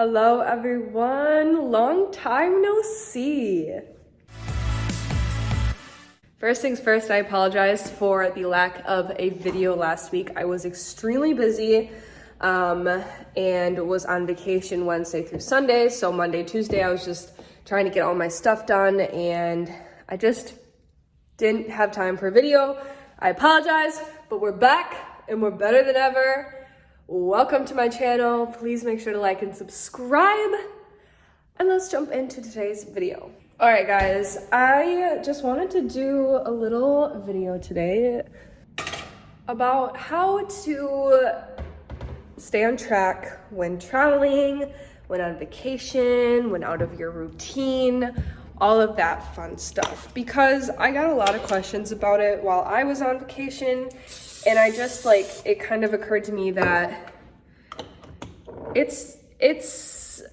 Hello everyone, long time no see. First things first, I apologize for the lack of a video last week. I was extremely busy and was on vacation Wednesday through Sunday. So Monday, Tuesday, I was just trying to get all my stuff done and I just didn't have time for a video. I apologize, but we're back and we're better than ever. Welcome to my channel. Please make sure to like and subscribe. And let's jump into today's video. All right, guys, I just wanted to do a little video today about how to stay on track when traveling, when on vacation, when out of your routine, all of that fun stuff. Because I got a lot of questions about it while I was on vacation. And I just it kind of occurred to me that it's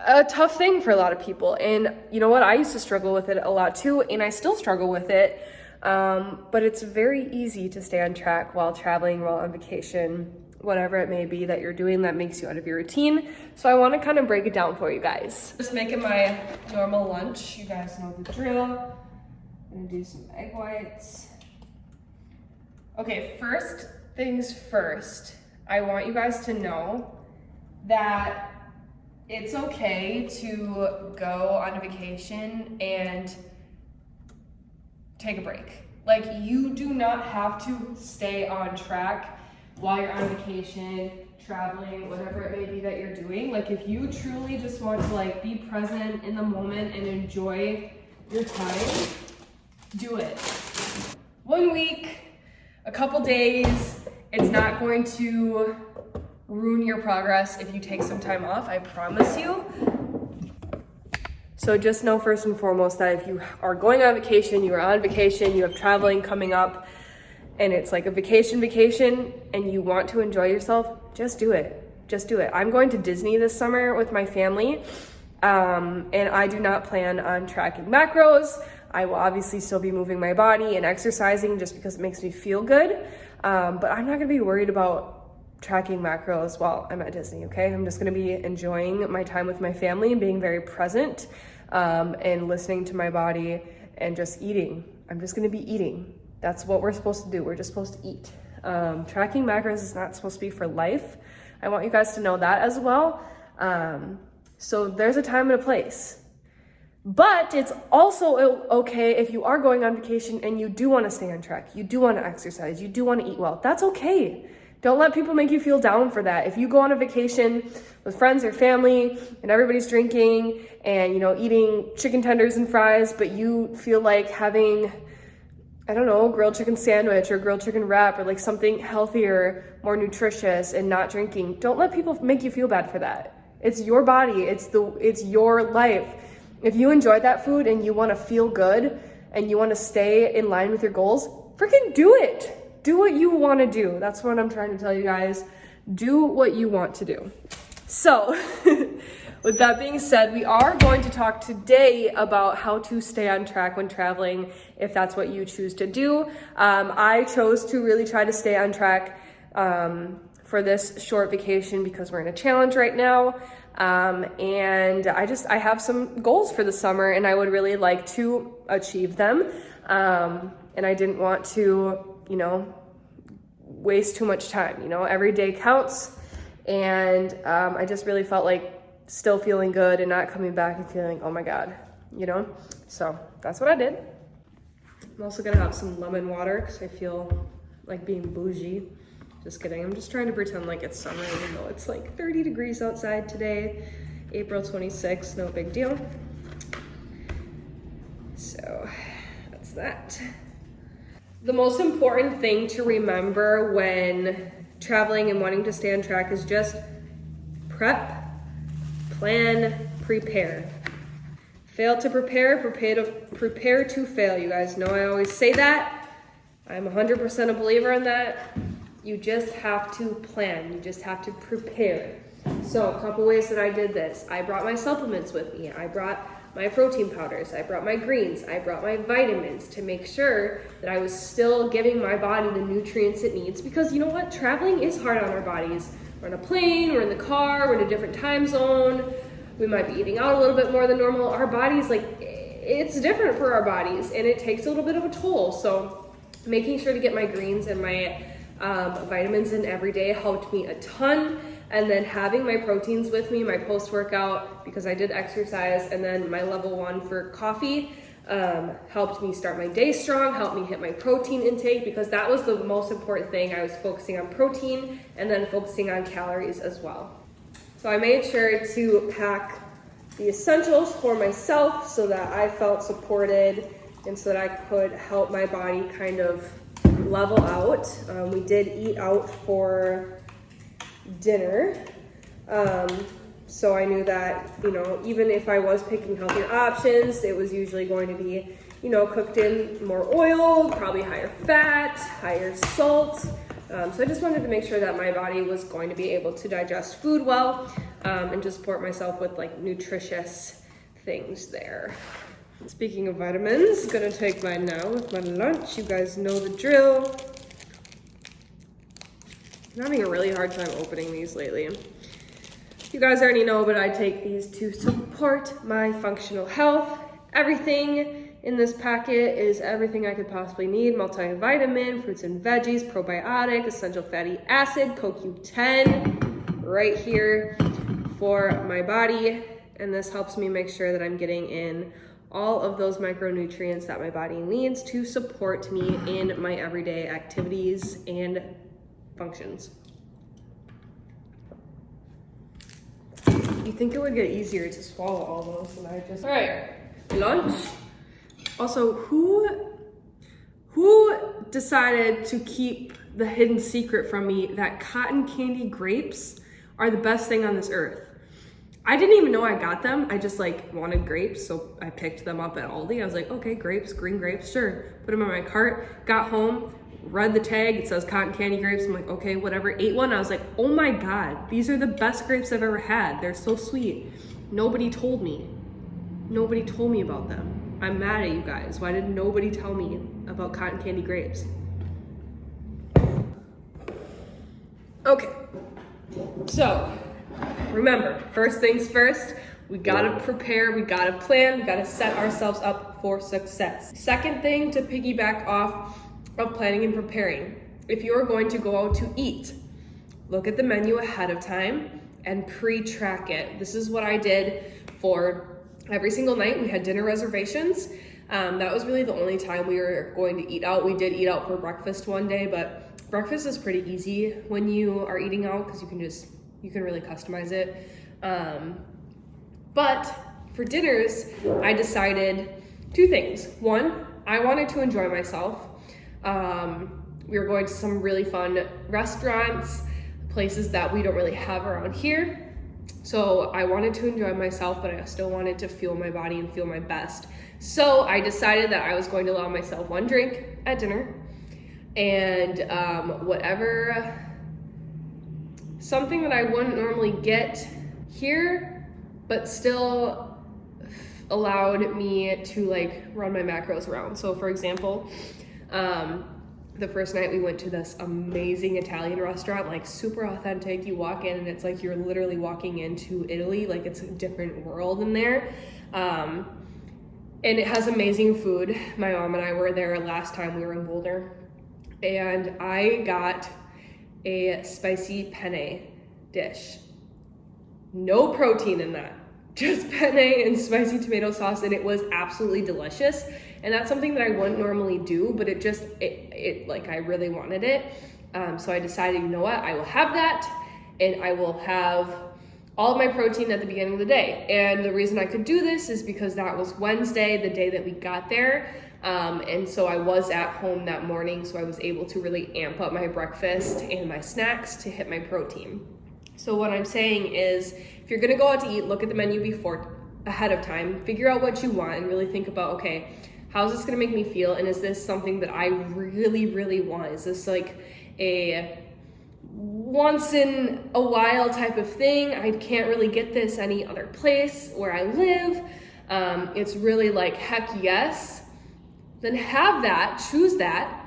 a tough thing for a lot of people. And you know what? I used to struggle with it a lot too, and I still struggle with it. But it's very easy to stay on track while traveling, while on vacation, whatever it may be that you're doing that makes you out of your routine. So I want to kind of break it down for you guys. Just making my normal lunch. You guys know the drill. I'm gonna do some egg whites. Okay, first things first, I want you guys to know that it's okay to go on a vacation and take a break. Like, you do not have to stay on track while you're on vacation, traveling, whatever it may be that you're doing. Like, if you truly just want to be present in the moment and enjoy your time, do it. 1 week, a couple days, it's not going to ruin your progress if you take some time off, I promise you. So just know first and foremost that if you are going on vacation, you are on vacation, you have traveling coming up, and it's like a vacation, and you want to enjoy yourself, just do it. Just do it. I'm going to Disney this summer with my family, and I do not plan on tracking macros. I will obviously still be moving my body and exercising just because it makes me feel good. But I'm not gonna be worried about tracking macros while I'm at Disney, okay? I'm just gonna be enjoying my time with my family and being very present and listening to my body and just eating. I'm just gonna be eating. That's what we're supposed to do. We're just supposed to eat. Tracking macros is not supposed to be for life. I want you guys to know that as well. So there's a time and a place. But it's also okay if you are going on vacation and you do want to stay on track, you do want to exercise, you do want to eat well. That's okay. Don't let people make you feel down for that. If you go on a vacation with friends or family and everybody's drinking and, eating chicken tenders and fries, but you feel like having, I don't know, grilled chicken sandwich or grilled chicken wrap or something healthier, more nutritious, and not drinking, don't let people make you feel bad for that. It's your body. It's your life. If you enjoy that food and you want to feel good and you want to stay in line with your goals, freaking do it. Do what you want to do. That's what I'm trying to tell you guys. Do what you want to do. So, with that being said, we are going to talk today about how to stay on track when traveling, if that's what you choose to do. I chose to really try to stay on track for this short vacation because we're in a challenge right now. And I have some goals for the summer and I would really like to achieve them. And I didn't want to, waste too much time, every day counts. And, I just really felt like still feeling good and not coming back and feeling, oh my God, so that's what I did. I'm also gonna have some lemon water because I feel like being bougie. Just kidding. I'm just trying to pretend like it's summer even though it's 30 degrees outside today, April 26th, no big deal. So that's that. The most important thing to remember when traveling and wanting to stay on track is just prep, plan, prepare. Fail to prepare, prepare to fail. You guys know I always say that. I'm 100% a believer in that. You just have to plan. You just have to prepare. So a couple ways that I did this. I brought my supplements with me. I brought my protein powders. I brought my greens. I brought my vitamins to make sure that I was still giving my body the nutrients it needs. Because you know what? Traveling is hard on our bodies. we're on a plane, we're in the car, we're in a different time zone, we might be eating out a little bit more than normal. Our bodies, like, it's different for our bodies, and it takes a little bit of a toll. So making sure to get my greens and my vitamins in every day helped me a ton. And then having my proteins with me, my post-workout, because I did exercise, and then my level 1 for coffee helped me start my day strong, helped me hit my protein intake, because that was the most important thing. I was focusing on protein and then focusing on calories as well. So I made sure to pack the essentials for myself so that I felt supported and so that I could help my body kind of level out. We did eat out for dinner, so I knew that, you know, even if I was picking healthier options, it was usually going to be, you know, cooked in more oil, probably higher fat, higher salt. So I just wanted to make sure that my body was going to be able to digest food well, and to support myself with like nutritious things there. Speaking of vitamins, gonna take mine now with my lunch. You guys know the drill. I'm having a really hard time opening these lately. You guys already know, but I take these to support my functional health. Everything in this packet is everything I could possibly need. Multivitamin, fruits and veggies, probiotic, essential fatty acid, CoQ10 right here for my body. And this helps me make sure that I'm getting in all of those micronutrients that my body needs to support me in my everyday activities and functions. You think it would get easier to swallow all those, and I just... All right, lunch. Also, who decided to keep the hidden secret from me that cotton candy grapes are the best thing on this earth? I didn't even know I got them. I just like wanted grapes, so I picked them up at Aldi. I was like, okay, grapes, green grapes, sure. Put them in my cart, got home, read the tag, it says cotton candy grapes. I'm like, okay, whatever. Ate one, I was like, oh my God, these are the best grapes I've ever had. They're so sweet. Nobody told me. Nobody told me about them. I'm mad at you guys. Why did nobody tell me about cotton candy grapes? Okay, so remember, first things first, we gotta prepare, we gotta plan, we gotta set ourselves up for success. Second thing to piggyback off of planning and preparing, if you're going to go out to eat, look at the menu ahead of time and pre-track it. This is what I did for every single night. We had dinner reservations. That was really the only time we were going to eat out. We did eat out for breakfast one day, but breakfast is pretty easy when you are eating out because you can really customize it. But for dinners, I decided two things. One, I wanted to enjoy myself. We were going to some really fun restaurants, places that we don't really have around here. So I wanted to enjoy myself, but I still wanted to fuel my body and feel my best. So I decided that I was going to allow myself one drink at dinner and something that I wouldn't normally get here, but still allowed me to like run my macros around. So for example, the first night we went to this amazing Italian restaurant, like super authentic. You walk in and it's like you're literally walking into Italy, like it's a different world in there. And it has amazing food. My mom and I were there last time we were in Boulder, and I got a spicy penne dish. No protein in that, just penne and spicy tomato sauce, and it was absolutely delicious. And that's something that I wouldn't normally do, but it like I really wanted it. So I decided, you know what, I will have that, and I will have all of my protein at the beginning of the day. And the reason I could do this is because that was Wednesday, the day that we got there. And so I was at home that morning, so I was able to really amp up my breakfast and my snacks to hit my protein. So what I'm saying is, if you're gonna go out to eat, look at the menu ahead of time, figure out what you want, and really think about, okay, how's this gonna make me feel? And is this something that I really, really want? Is this like a once in a while type of thing? I can't really get this any other place where I live. It's really like, heck yes. Then have that, choose that,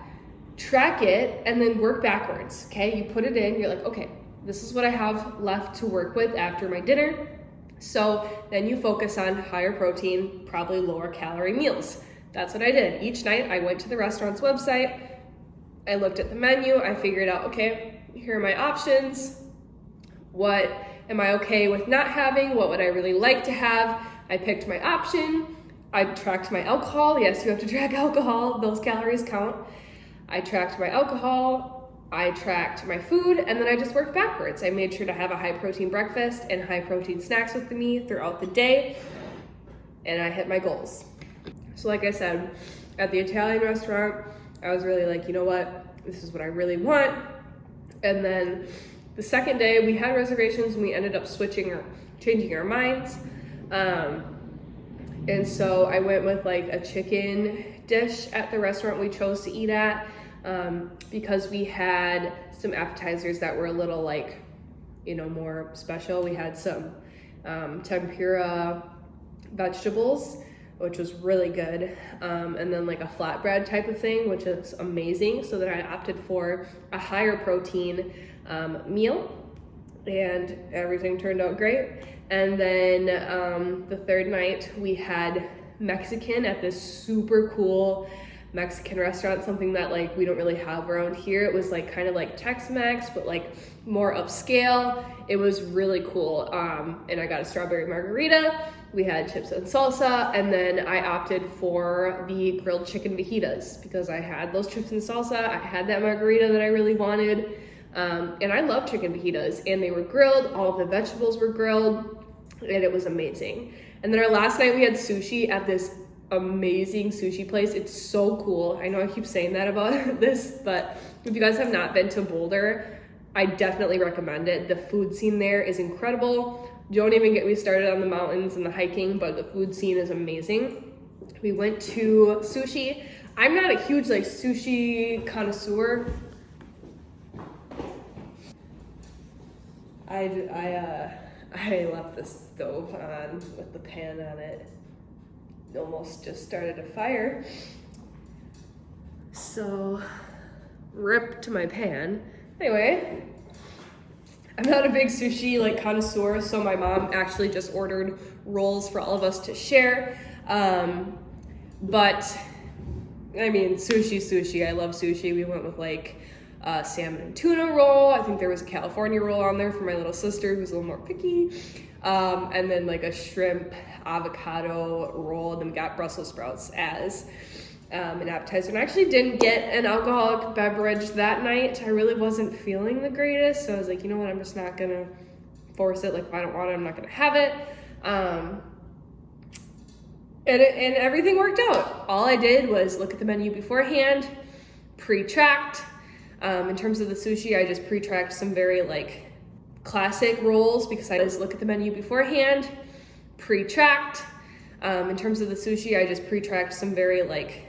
track it, and then work backwards, okay? You put it in, you're like, okay, this is what I have left to work with after my dinner. So then you focus on higher protein, probably lower calorie meals. That's what I did. Each night I went to the restaurant's website, I looked at the menu, I figured out, okay, here are my options. What am I okay with not having? What would I really like to have? I picked my option. I tracked my alcohol. Yes, you have to track alcohol. Those calories count. I tracked my alcohol. I tracked my food, and then I just worked backwards. I made sure to have a high protein breakfast and high protein snacks with me throughout the day, and I hit my goals. So like I said, at the Italian restaurant, I was really like, you know what? This is what I really want. And then the second day we had reservations and we ended up changing our minds. And so I went with like a chicken dish at the restaurant we chose to eat at, because we had some appetizers that were a little like, you know, more special. We had some tempura vegetables, which was really good. And then like a flatbread type of thing, which is amazing. So then I opted for a higher protein meal, and everything turned out great. And then the third night we had Mexican at this super cool Mexican restaurant, something that like we don't really have around here. It was like kind of like Tex-Mex, but like more upscale. It was really cool. And I got a strawberry margarita. We had chips and salsa, and then I opted for the grilled chicken fajitas because I had those chips and salsa. I had that margarita that I really wanted. And I love chicken fajitas, and they were grilled. All of the vegetables were grilled, and it was amazing. And then our last night we had sushi at this amazing sushi place. It's so cool. I know I keep saying that about this, but if you guys have not been to Boulder, I definitely recommend it. The food scene there is incredible. Don't even get me started on the mountains and the hiking, but the food scene is amazing. We went to sushi. I'm not a huge like sushi connoisseur. I left the stove on with the pan on it. Almost just started a fire. So, rip to my pan. Anyway, I'm not a big sushi like connoisseur, so my mom actually just ordered rolls for all of us to share. But I mean, sushi. I love sushi. We went with like salmon and tuna roll. I think there was a California roll on there for my little sister who's a little more picky. And then like a shrimp avocado roll, and then we got Brussels sprouts as an appetizer. And I actually didn't get an alcoholic beverage that night. I really wasn't feeling the greatest, so I was like, you know what, I'm just not gonna force it. Like if I don't want it, I'm not gonna have it. And everything worked out. All I did was look at the menu beforehand, pre-tracked. In terms of the sushi, I just pre-tracked some very like classic rolls because I just look at the menu beforehand, pre-tracked. In terms of the sushi, I just pre-tracked some very like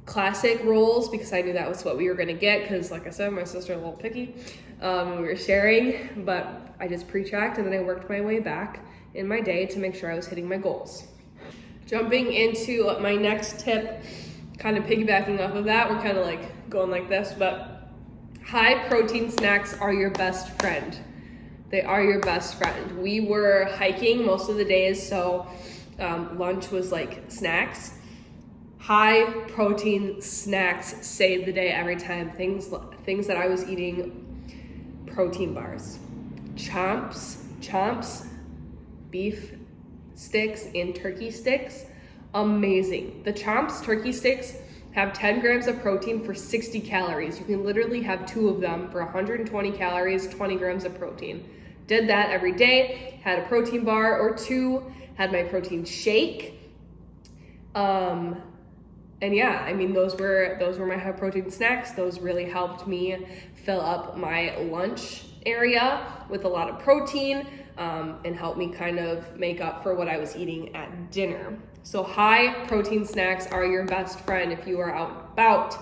classic rolls because I knew that was what we were gonna get, because like I said, my sister a little picky. We were sharing, but I just pre-tracked, and then I worked my way back in my day to make sure I was hitting my goals. Jumping into my next tip, kind of piggybacking off of that, we're kind of like going like this, but high protein snacks are your best friend. They are your best friend. We were hiking most of the days, so lunch was like snacks. High protein snacks saved the day every time. Things that I was eating, protein bars, chomps, beef sticks and turkey sticks, amazing. The chomps turkey sticks have 10 grams of protein for 60 calories. You can literally have 2 of them for 120 calories, 20 grams of protein. Did that every day, had a protein bar or 2, had my protein shake. And yeah, I mean, those were my high protein snacks. Those really helped me fill up my lunch area with a lot of protein, and helped me kind of make up for what I was eating at dinner. So high protein snacks are your best friend if you are out and about.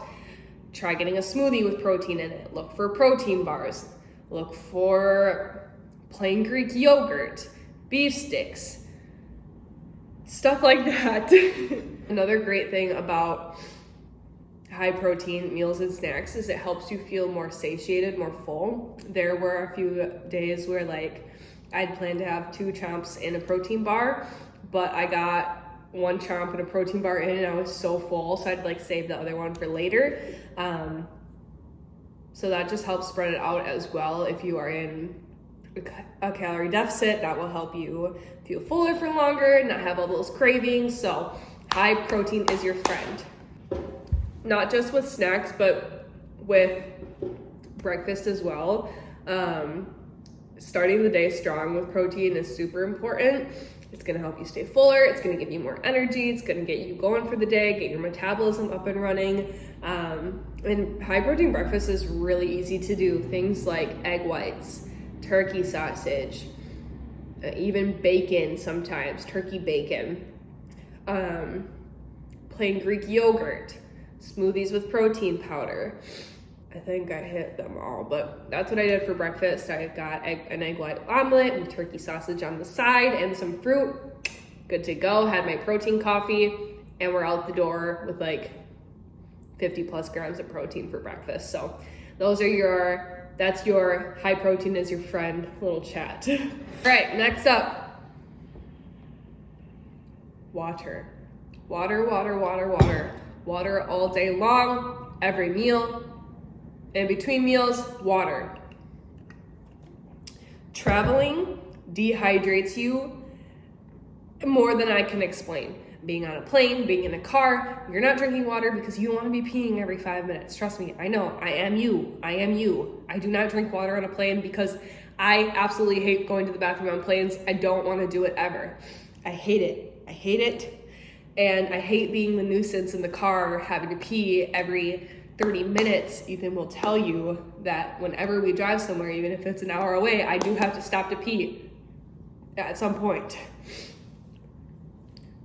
Try getting a smoothie with protein in it. Look for protein bars. Look for plain Greek yogurt, beef sticks, stuff like that. Another great thing about high protein meals and snacks is it helps you feel more satiated, more full. There were a few days where like I'd planned to have 2 chomps and a protein bar, but I got 1 chomp and a protein bar in and I was so full, so I'd like save the other one for later. So that just helps spread it out as well. If you are in a calorie deficit, that will help you feel fuller for longer, not have all those cravings. So high protein is your friend. Not just with snacks, but with breakfast as well. Starting the day strong with protein is super important. It's gonna help you stay fuller, it's gonna give you more energy, it's gonna get you going for the day, get your metabolism up and running. And high protein breakfast is really easy to do. Things like egg whites, turkey sausage, even bacon sometimes, turkey bacon, plain Greek yogurt, smoothies with protein powder. I think I hit them all, but that's what I did for breakfast. I got an egg white omelet with turkey sausage on the side and some fruit. Good to go. Had my protein coffee, and we're out the door with like 50 plus grams of protein for breakfast. So those are that's your high protein is your friend little chat. All right, next up, water. Water all day long, every meal. In between meals, water. Traveling dehydrates you more than I can explain. Being on a plane, being in a car, you're not drinking water because you want to be peeing every 5 minutes. Trust me, I know, I am you. I do not drink water on a plane because I absolutely hate going to the bathroom on planes. I don't want to do it ever. I hate it. And I hate being the nuisance in the car, having to pee every 30 minutes. Ethan will tell you that whenever we drive somewhere, even if it's an hour away, I do have to stop to pee at some point.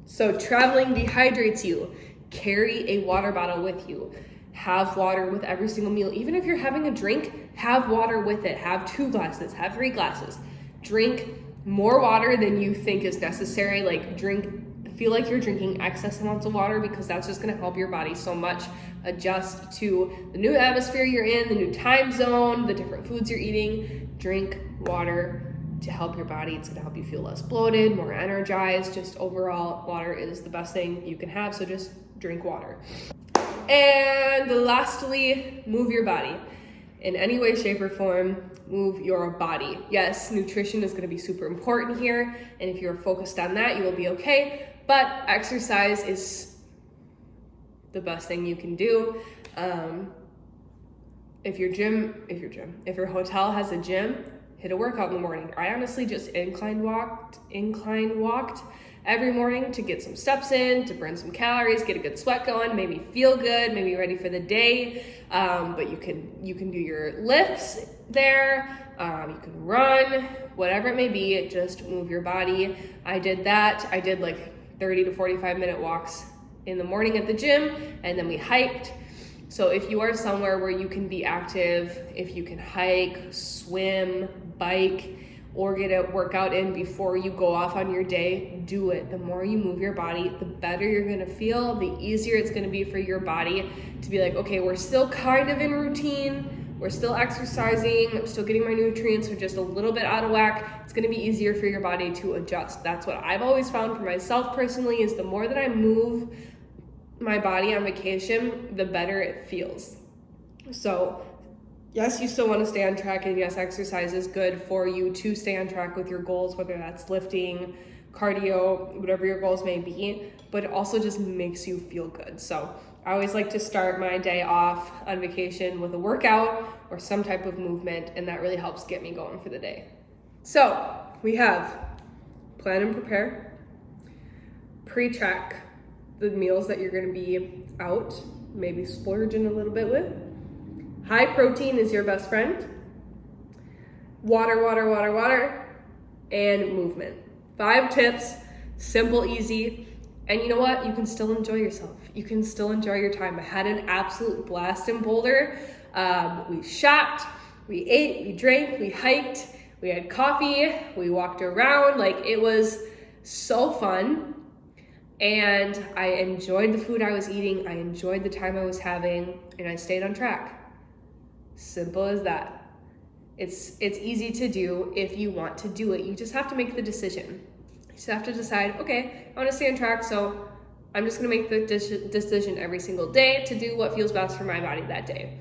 So traveling dehydrates you. Carry a water bottle with you. Have water with every single meal. Even if you're having a drink, have water with it. Have 2 glasses, have 3 glasses. Drink more water than you think is necessary. Feel like you're drinking excess amounts of water because that's just gonna help your body so much adjust to the new atmosphere you're in, the new time zone, the different foods you're eating. Drink water to help your body. It's gonna help you feel less bloated, more energized. Just overall, water is the best thing you can have, so just drink water. And lastly, move your body. In any way, shape, or form, move your body. Yes, nutrition is gonna be super important here, and if you're focused on that, you will be okay, but exercise is the best thing you can do. If your hotel has a gym, hit a workout in the morning. I honestly just incline walked every morning to get some steps in, to burn some calories, get a good sweat going, maybe feel good, maybe ready for the day. But you can do your lifts there, you can run, whatever it may be, just move your body. I did that. I did like 30 to 45 minute walks in the morning at the gym, and then we hiked. So if you are somewhere where you can be active, if you can hike, swim, bike, or get a workout in before you go off on your day, do it. The more you move your body, the better you're gonna feel, the easier it's gonna be for your body to be like, okay, we're still kind of in routine, we're still exercising, I'm still getting my nutrients, we're just a little bit out of whack. It's gonna be easier for your body to adjust. That's what I've always found for myself personally, is the more that I move my body on vacation, the better it feels. So yes, you still want to stay on track, and yes, exercise is good for you to stay on track with your goals, whether that's lifting, cardio, whatever your goals may be, but it also just makes you feel good. So I always like to start my day off on vacation with a workout or some type of movement, and that really helps get me going for the day. So we have plan and prepare, pre-track the meals that you're going to be out, maybe splurging a little bit with. High protein is your best friend. Water, and movement. 5 tips, simple, easy, and you know what? You can still enjoy yourself. You can still enjoy your time. I had an absolute blast in Boulder. We shopped, we ate, we drank, we hiked, we had coffee, we walked around. Like, it was so fun. and I enjoyed the food I was eating, I enjoyed the time I was having, and I stayed on track. Simple as that. It's easy to do if you want to do it. You just have to make the decision. You just have to decide, okay, I want to stay on track, so I'm just going to make the decision every single day to do what feels best for my body that day.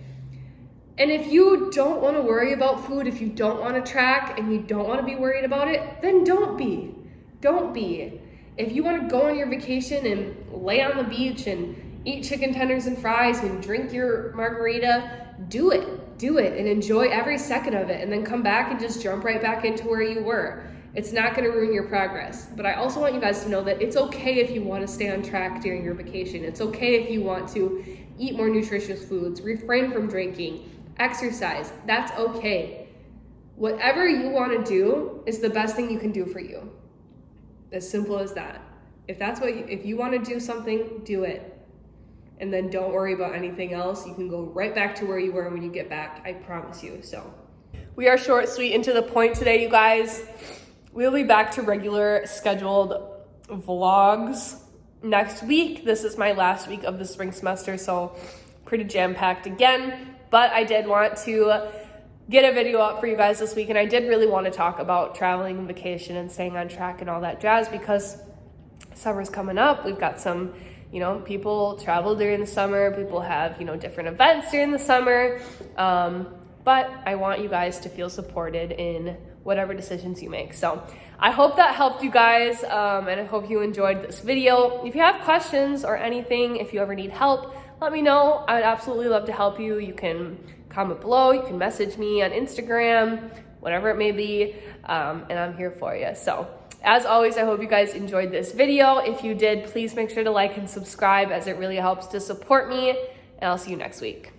And if you don't want to worry about food, if you don't want to track and you don't want to be worried about it, then don't be. Don't be. If you want to go on your vacation and lay on the beach and eat chicken tenders and fries and drink your margarita, do it. Do it and enjoy every second of it, and then come back and just jump right back into where you were. It's not going to ruin your progress. But I also want you guys to know that it's okay if you want to stay on track during your vacation. It's okay if you want to eat more nutritious foods, refrain from drinking, exercise. That's okay. Whatever you want to do is the best thing you can do for you. As simple as that. If you want to do something, do it. And then don't worry about anything else. You can go right back to where you were when you get back. I promise you. So we are short, sweet, and to the point today, you guys. We'll be back to regular scheduled vlogs next week. This is my last week of the spring semester, so pretty jam-packed again. But I did want to get a video up for you guys this week, and I did really want to talk about traveling and vacation and staying on track and all that jazz, because summer's coming up. We've got some, people travel during the summer. People have, different events during the summer. But I want you guys to feel supported in whatever decisions you make. So I hope that helped you guys, and I hope you enjoyed this video. If you have questions or anything, if you ever need help, let me know. I would absolutely love to help you. You can comment below, you can message me on Instagram, whatever it may be, and I'm here for you. So as always, I hope you guys enjoyed this video. If you did, please make sure to like and subscribe, as it really helps to support me, and I'll see you next week.